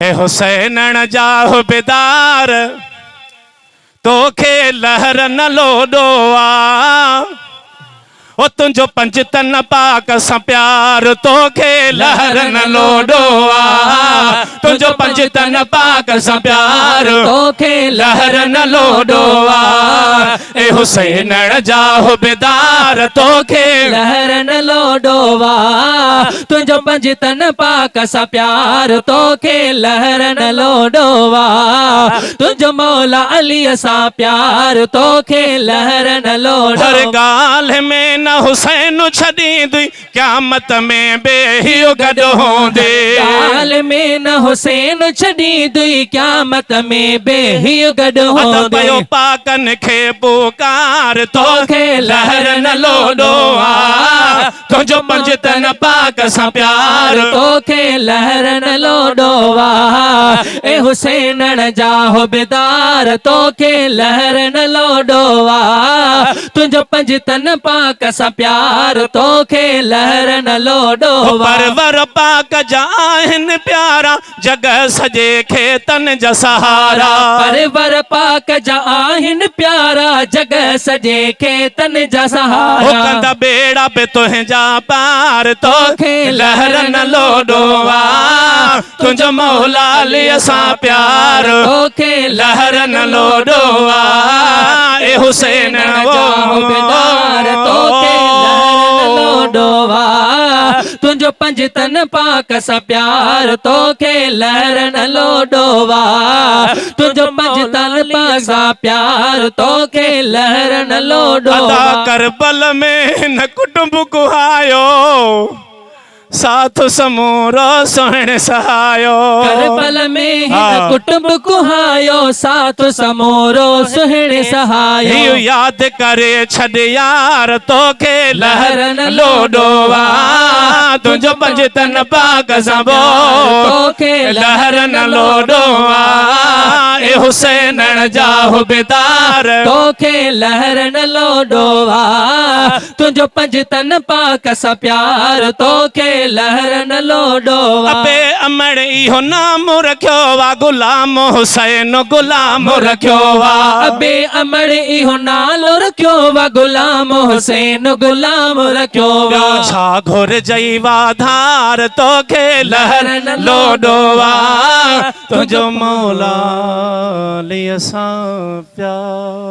ए हुसैनण जा बेदार तोखे लहर न लोॾो आ ओ तुंहिंजो पंजतन पाक सां प्यार तोखे लहर न लोॾो आ तुंहिंजो पंजतन पाक सां प्यार तोखे लहर न लोॾो आ ए हुसैनण जा बेदार तोखे लहर न लोॾो आ तुंहिंजो पंजतन पाक सां प्यार तोखे लहर न लोॾो आ तुंहिंजो मौला अलीअ सां प्यार तोखे लहर न लोॾो हर ॻाल्हि में न हुसैन छॾींदी क़यामत में बेहियो गॾु हूंदे ॻाल्हि में न हुसैन छॾींदी क़यामत में बेहियो गॾु हूंदे पयो पाकनि खे पुकार तोखे लहर न लोॾो आ तुंहिंजो पंजतन पाक सां प्यार तोखे लहर न लोॾो आ ए हुसैनण जा बेदार तोखे लहर न लोॾो आ तुंहिंजो पंजतन पाक सां प्यार तोखे लहर न लोॾो परवर पाक जा आहिनि प्यारा जॻह सॼे खेतन जा सहारा परवर पाक जा आहिनि प्यारा जॻह सॼे खेतन जा सहारा कंदा बेड़ा पे तुंहिंजा पार तोखे लहर न लोॾो आ तुंहिंजो मौला अलीअ सां प्यार तोखे लहर न लोॾो आ ए हुसैन बेदार तोखे लहर न लोॾो आ तुंहिंजो पंजतन पाक सां प्यार तोखे लहर न लोॾो आ तुंहिंजो पंजतन पाक सां प्यार तोखे लहर न लोॾो आ करबल में न कुटुंब कुहायो साथ समूरो सुहिण सहायो करबल में हिन कुटुंब कुहायो साथ समूरो सुहिण सहायो याद करे छॾ यार तोखे लहर न लोॾो आ तुंहिंजो पंजतन पाक सां तोखे लहर न लोॾो आ ए हुसैनण जा बेदार तोखे लहर न लोॾो आ तुंहिंजो पंजतन पाक सां प्यार तोखे लहर न लोॾो अबे अमड़ इहो नाम रखियो वा गुलाम हुसैन गुलाम रखियो वा अबे अमड़ इहो नालो रखियो वा गुलाम हुसैन गुलाम रखियो वा छा घुरिजई वाधार तोखे लहर न लोॾो आ तुंहिंजो मौला अलीअ सां प्यार।